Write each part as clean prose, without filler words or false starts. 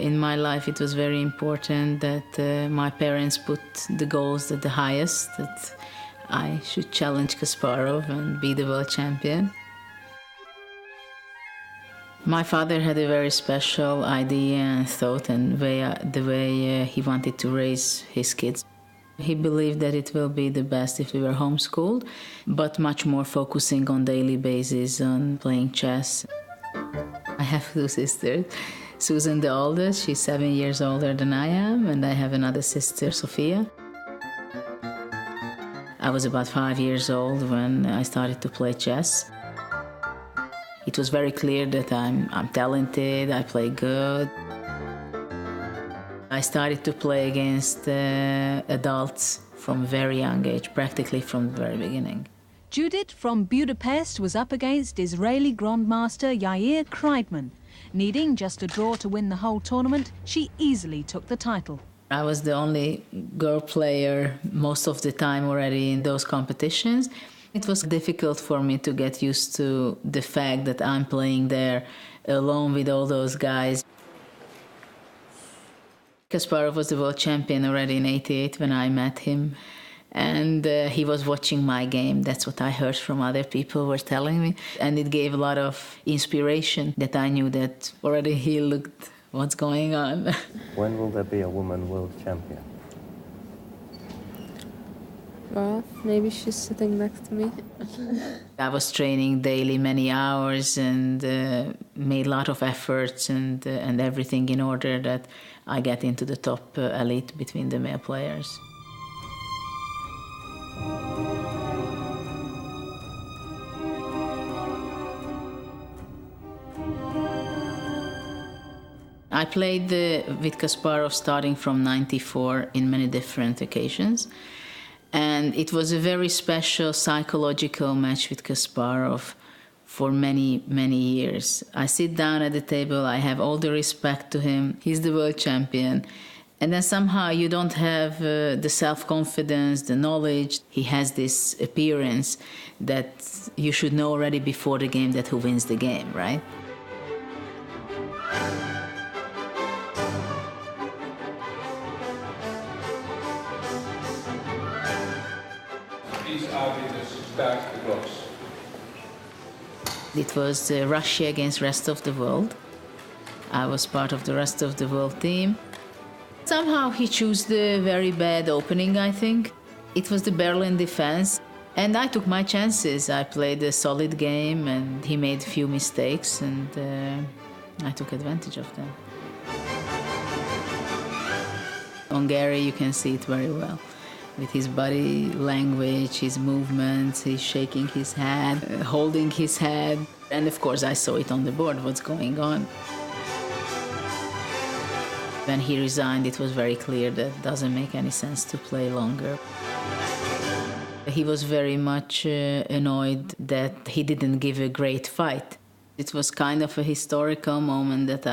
In my life, it was very important that my parents put the goals at the highest, that I should challenge Kasparov and be the world champion. My father had a very special idea and thought and the way he wanted to raise his kids. He believed that it will be the best if we were homeschooled, but much more focusing on daily basis on playing chess. I have two sisters. Susan, the oldest, she's 7 years older than I am, and I have another sister, Sophia. I was about 5 years old when I started to play chess. It was very clear that I'm talented, I play good. I started to play against adults from a very young age, practically from the very beginning. Judith from Budapest was up against Israeli Grandmaster Yair Kreidman. Needing just a draw to win the whole tournament, she easily took the title. I was the only girl player most of the time already in those competitions. It was difficult for me to get used to the fact that I'm playing there alone with all those guys. Kasparov was the world champion already in '88 when I met him. And he was watching my game. That's what I heard from other people were telling me. And it gave a lot of inspiration that I knew that already he looked what's going on. When will there be a woman world champion? Well, maybe she's sitting next to me. I was training daily many hours and made a lot of efforts and everything in order that I get into the top elite between the male players. I played with Kasparov starting from '94 in many different occasions. And it was a very special psychological match with Kasparov for many, many years. I sit down at the table, I have all the respect to him. He's the world champion. And then somehow you don't have the self-confidence, the knowledge. He has this appearance that you should know already before the game that who wins the game, right? These arbiters start the clocks. It was Russia against rest of the world. I was part of the rest of the world team. Somehow he chose the very bad opening, I think. It was the Berlin defense, and I took my chances. I played a solid game, and he made a few mistakes, and I took advantage of them. On Gary, you can see it very well. With his body language, his movements, he's shaking his head, holding his head. And of course, I saw it on the board, what's going on. When he resigned, it was very clear that it doesn't make any sense to play longer. He was very much annoyed that he didn't give a great fight. It was kind of a historical moment that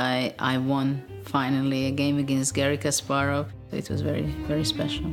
I won finally a game against Garry Kasparov. It was very, very special.